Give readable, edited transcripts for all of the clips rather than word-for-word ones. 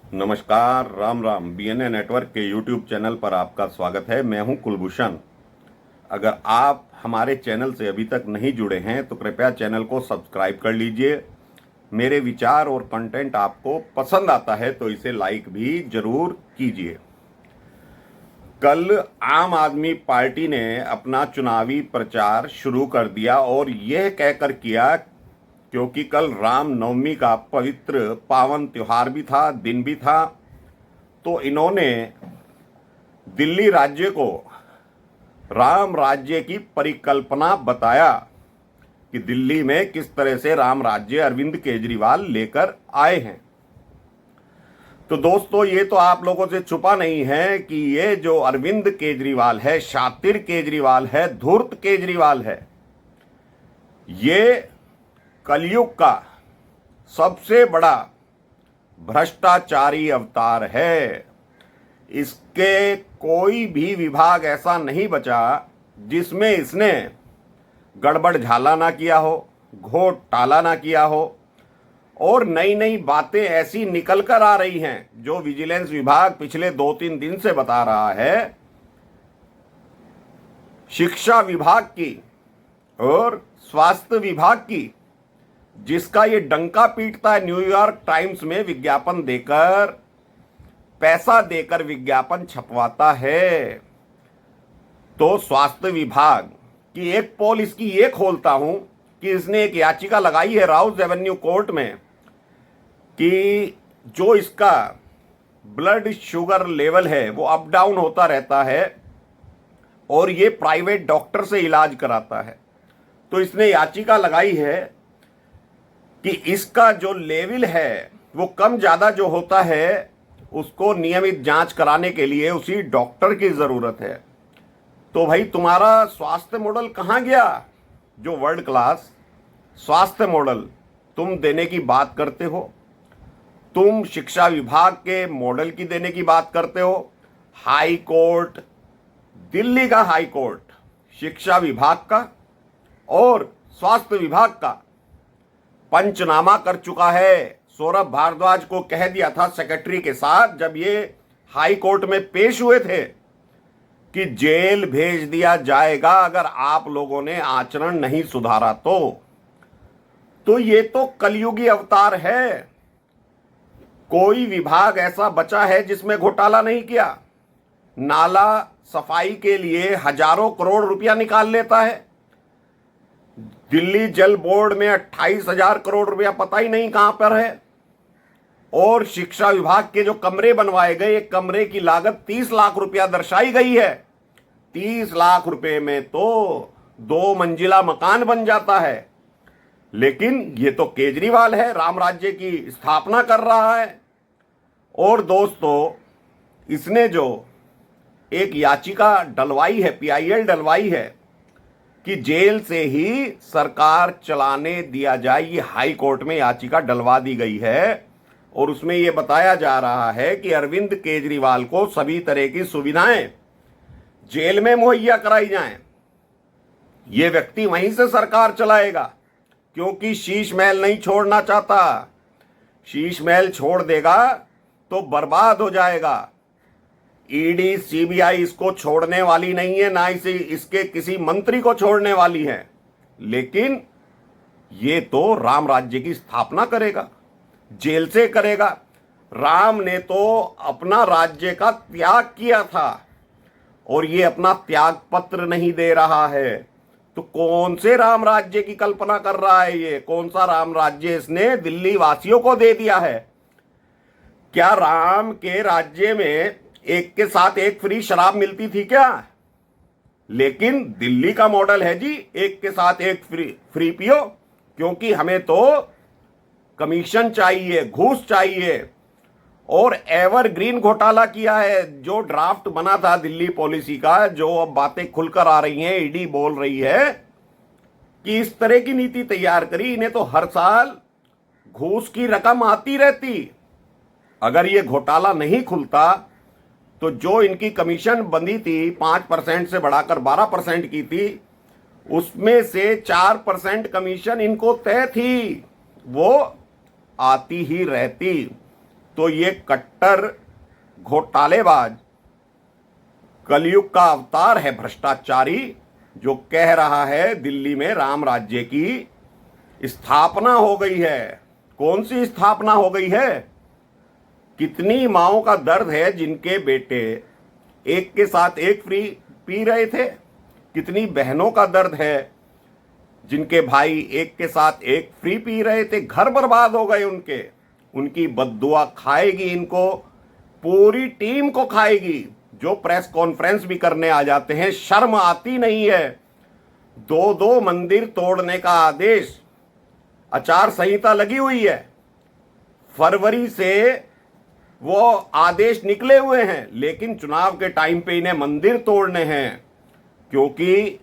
नमस्कार, Ram Ram. BNA network के YouTube channel पर आपका स्वागत है। मैं हूं कुलभूषण। अगर आप हमारे चैनल से अभी तक नहीं जुड़े हैं तो कृपया चैनल को सब्सक्राइब कर लीजिए। मेरे विचार और कंटेंट आपको पसंद आता है तो इसे लाइक भी जरूर कीजिए। कल आम आदमी पार्टी ने अपना चुनावी प्रचार शुरू कर दिया और यह कहकर किया, क्योंकि कल रामनवमी का पवित्र पावन त्योहार भी था, दिन भी था, तो इन्होंने दिल्ली राज्य को राम राज्य की परिकल्पना बताया कि दिल्ली में किस तरह से राम राज्य अरविंद केजरीवाल लेकर आए हैं। तो दोस्तों, ये तो आप लोगों से छुपा नहीं है कि ये जो अरविंद केजरीवाल है, शातिर केजरीवाल है, धूर्त केजरीवाल है, ये कलयुग का सबसे बड़ा भ्रष्टाचारी अवतार है। इसके कोई भी विभाग ऐसा नहीं बचा जिसमें इसने गड़बड़ झाला ना किया हो, घोटाला ना किया हो, और नई नई बातें ऐसी निकल कर आ रही हैं जो विजिलेंस विभाग पिछले 2-3 दिन से बता रहा है। शिक्षा विभाग की और स्वास्थ्य विभाग की, जिसका ये डंका पीटता है, न्यूयॉर्क टाइम्स में विज्ञापन देकर, पैसा देकर विज्ञापन छपवाता है। तो स्वास्थ्य विभाग की एक पोल इसकी ये खोलता हूं कि इसने एक याचिका लगाई है राउज एवेन्यू कोर्ट में कि जो इसका ब्लड शुगर लेवल है वो अप डाउन होता रहता है और ये प्राइवेट डॉक्टर से इलाज कराता है। तो इसने याचिका लगाई है कि इसका जो लेवल है वो कम ज़्यादा जो होता है उसको नियमित जांच कराने के लिए उसी डॉक्टर की ज़रूरत है। तो भाई, तुम्हारा स्वास्थ्य मॉडल कहाँ गया? जो वर्ल्ड क्लास स्वास्थ्य मॉडल तुम देने की बात करते हो, तुम शिक्षा विभाग के मॉडल की देने की बात करते हो। हाई कोर्ट, दिल्ली का हाई कोर्ट, शिक्षा विभाग का और स्वास्थ्य विभाग का पंचनामा कर चुका है। सौरभ भारद्वाज को कह दिया था सेक्रेटरी के साथ जब ये हाई कोर्ट में पेश हुए थे कि जेल भेज दिया जाएगा अगर आप लोगों ने आचरण नहीं सुधारा तो ये तो कलयुगी अवतार है। कोई विभाग ऐसा बचा है जिसमें घोटाला नहीं किया? नाला सफाई के लिए हजारों करोड़ रुपया निकाल लेता है। दिल्ली जल बोर्ड में 28,000 करोड़ रुपया पता ही नहीं कहां पर है। और शिक्षा विभाग के जो कमरे बनवाए गए, एक कमरे की लागत 30 लाख रुपया दर्शाई गई है। 30 लाख रुपए में तो 2 मंजिला मकान बन जाता है। लेकिन ये तो केजरीवाल है, राम राज्य की स्थापना कर रहा है। और दोस्तों, इसने जो एक याचिका डलवाई है, पीआईएल डलवाई है कि जेल से ही सरकार चलाने दिया जाए, ये हाई कोर्ट में याचिका डलवा दी गई है। और उसमें यह बताया जा रहा है कि अरविंद केजरीवाल को सभी तरह की सुविधाएं जेल में मुहैया कराई जाएं। ये व्यक्ति वहीं से सरकार चलाएगा, क्योंकि शीश महल नहीं छोड़ना चाहता। शीश महल छोड़ देगा तो बर्बाद हो जाएगा। ईडी सीबीआई इसको छोड़ने वाली नहीं है, ना इसे इसके किसी मंत्री को छोड़ने वाली है। लेकिन ये तो राम राज्य की स्थापना करेगा, जेल से करेगा। राम ने तो अपना राज्य का त्याग किया था और ये अपना त्याग पत्र नहीं दे रहा है। तो कौन से राम राज्य की कल्पना कर रहा है ये? कौन सा राम राज्य इसने दिल्ली वासियों को दे दिया है? क्या राम के राज्य में एक के साथ एक फ्री शराब मिलती थी क्या? लेकिन दिल्ली का मॉडल है जी, एक के साथ एक फ्री पियो, क्योंकि हमें तो कमीशन चाहिए, घूस चाहिए। और एवरग्रीन घोटाला किया है। जो ड्राफ्ट बना था दिल्ली पॉलिसी का, जो अब बातें खुलकर आ रही हैं, ईडी बोल रही है कि इस तरह की नीति तैयार करी। इन्हें तो हर साल घूस की रकम आती रहती। अगर ये घोटाला नहीं खुलता तो जो इनकी कमीशन बंधी थी 5% से बढ़ाकर 12% की थी, उसमें से 4% कमीशन इनको तय थी, वो आती ही रहती। तो ये कट्टर घोटालेबाज कलयुग का अवतार है भ्रष्टाचारी, जो कह रहा है दिल्ली में राम राज्य की स्थापना हो गई है। कौन सी स्थापना हो गई है? कितनी माओं का दर्द है जिनके बेटे एक के साथ एक फ्री पी रहे थे, कितनी बहनों का दर्द है जिनके भाई एक के साथ एक फ्री पी रहे थे, घर बर्बाद हो गए उनके। उनकी बद्दुआ खाएगी इनको, पूरी टीम को खाएगी। जो प्रेस कॉन्फ्रेंस भी करने आ जाते हैं, शर्म आती नहीं है। 2 मंदिर तोड़ने का आदेश, आचार संहिता लगी हुई है, फरवरी से वो आदेश निकले हुए हैं, लेकिन चुनाव के टाइम पे इन्हें मंदिर तोड़ने हैं, क्योंकि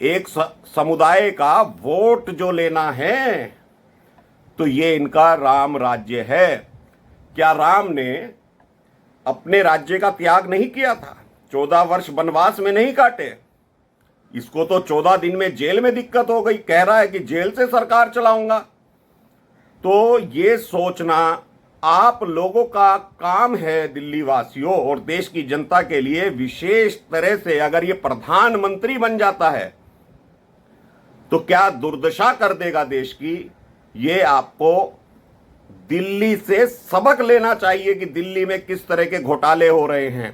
एक समुदाय का वोट जो लेना है। तो ये इनका राम राज्य है। क्या राम ने अपने राज्य का त्याग नहीं किया था? 14 वर्ष वनवास में नहीं काटे? इसको तो 14 दिन में जेल में दिक्कत हो गई, कह रहा है कि जेल से सरकार चलाऊंगा। तो ये सोचना आप लोगों का काम है, दिल्ली वासियों और देश की जनता के लिए। विशेष तरह से अगर ये प्रधानमंत्री बन जाता है तो क्या दुर्दशा कर देगा देश की। ये आपको दिल्ली से सबक लेना चाहिए कि दिल्ली में किस तरह के घोटाले हो रहे हैं।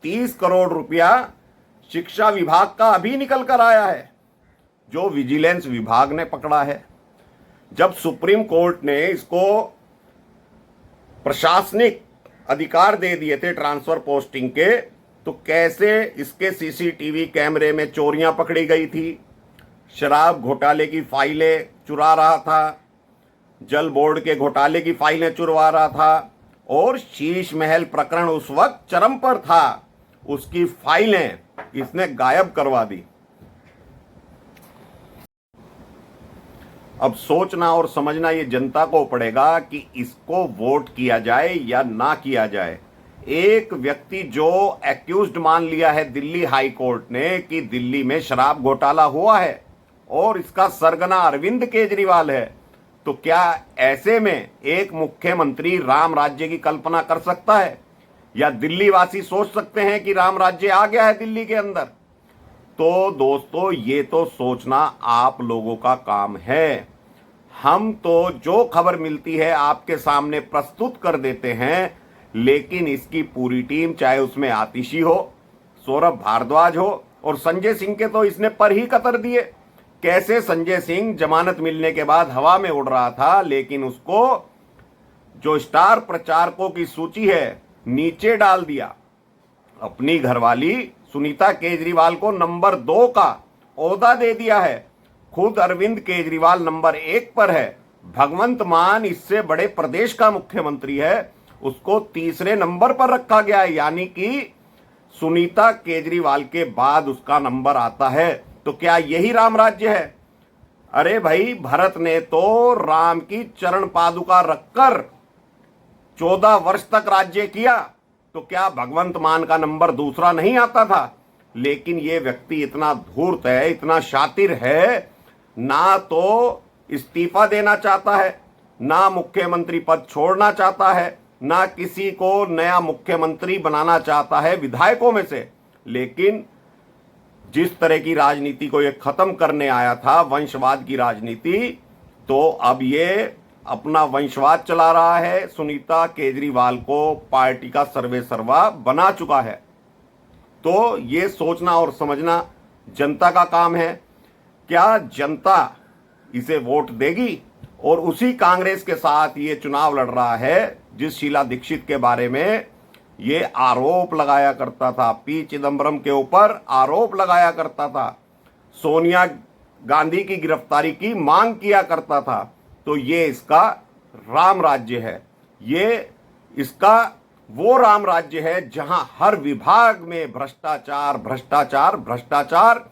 30 करोड़ रुपया शिक्षा विभाग का अभी निकल कर आया है, जो विजिलेंस विभाग ने पकड़ा है। जब सुप्रीम कोर्ट ने इसको प्रशासनिक अधिकार दे दिए थे ट्रांसफर पोस्टिंग के, तो कैसे इसके सीसीटीवी कैमरे में चोरियां पकड़ी गई थी, शराब घोटाले की फाइलें चुरा रहा था, जल बोर्ड के घोटाले की फाइलें चुरवा रहा था, और शीश महल प्रकरण उस वक्त चरम पर था, उसकी फाइलें इसने गायब करवा दी। अब सोचना और समझना ये जनता को पड़ेगा कि इसको वोट किया जाए या ना किया जाए। एक व्यक्ति जो एक्यूज्ड मान लिया है दिल्ली हाई कोर्ट ने कि दिल्ली में शराब घोटाला हुआ है और इसका सरगना अरविंद केजरीवाल है, तो क्या ऐसे में एक मुख्यमंत्री राम राज्य की कल्पना कर सकता है? या दिल्ली वासी सोच सकते हैं कि राम राज्य आ गया है दिल्ली के अंदर? तो दोस्तों, ये तो सोचना आप लोगों का काम है। हम तो जो खबर मिलती है आपके सामने प्रस्तुत कर देते हैं, लेकिन इसकी पूरी टीम, चाहे उसमें आतिशी हो, सौरभ भारद्वाज हो और संजय सिंह के, तो इसने पर ही कतर दिए। कैसे संजय सिंह जमानत मिलने के बाद हवा में उड़ रहा था, लेकिन उसको जो स्टार प्रचारकों की सूची है नीचे डाल दिया। अपनी घरवाली सुनीता केजरीवाल को नंबर 2 का ओहदा दे दिया है। खुद अरविंद केजरीवाल नंबर 1 पर है। भगवंत मान इससे बड़े प्रदेश का मुख्यमंत्री है, उसको तीसरे नंबर पर रखा गया है, यानी कि सुनीता केजरीवाल के बाद उसका नंबर आता है। तो क्या यही राम राज्य है? अरे भाई, भरत ने तो राम की चरण पादुका रखकर 14 वर्ष तक राज्य किया, तो क्या भगवंत मान का नंबर दूसरा नहीं आता था? लेकिन ये व्यक्ति इतना धूर्त है, इतना शातिर है, ना तो इस्तीफा देना चाहता है, ना मुख्यमंत्री पद छोड़ना चाहता है, ना किसी को नया मुख्यमंत्री बनाना चाहता है विधायकों में से। लेकिन जिस तरह की राजनीति को ये खत्म करने आया था, वंशवाद की राजनीति, तो अब ये अपना वंशवाद चला रहा है। सुनीता केजरीवाल को पार्टी का सर्वे सर्वा बना चुका है। तो ये सोचना और समझना जनता का काम है। क्या जनता इसे वोट देगी? और उसी कांग्रेस के साथ ये चुनाव लड़ रहा है जिस शीला दीक्षित के बारे में ये आरोप लगाया करता था, पी चिदम्बरम के ऊपर आरोप लगाया करता था, सोनिया गांधी की गिरफ्तारी की मांग किया करता था। तो ये इसका राम राज्य है। ये इसका वो राम राज्य है जहां हर विभाग में भ्रष्टाचार, भ्रष्टाचार, भ्रष्टाचार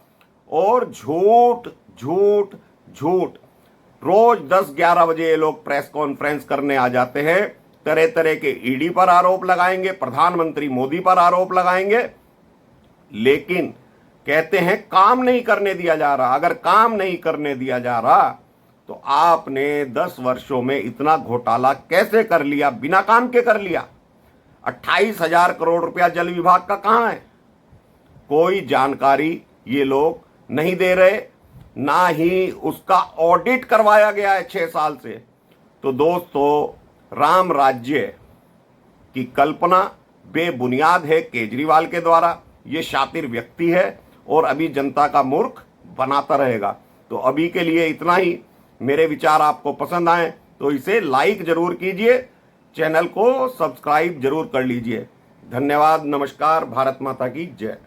और झूठ, झूठ, झूठ। रोज 10-11 बजे ये लोग प्रेस कॉन्फ्रेंस करने आ जाते हैं, तरह तरह के ईडी पर आरोप लगाएंगे, प्रधानमंत्री मोदी पर आरोप लगाएंगे, लेकिन कहते हैं काम नहीं करने दिया जा रहा। अगर काम नहीं करने दिया जा रहा तो आपने 10 वर्षों में इतना घोटाला कैसे कर लिया, बिना काम के कर लिया? 28,000 करोड़ रुपया जल विभाग का कहां है? कोई जानकारी ये लोग नहीं दे रहे, ना ही उसका ऑडिट करवाया गया है 6 साल से। तो दोस्तों, राम राज्य की कल्पना बेबुनियाद है केजरीवाल के द्वारा। ये शातिर व्यक्ति है और अभी जनता का मूर्ख बनाता रहेगा। तो अभी के लिए इतना ही। मेरे विचार आपको पसंद आए तो इसे लाइक जरूर कीजिए, चैनल को सब्सक्राइब जरूर कर लीजिए। धन्यवाद, नमस्कार, भारत माता की जय।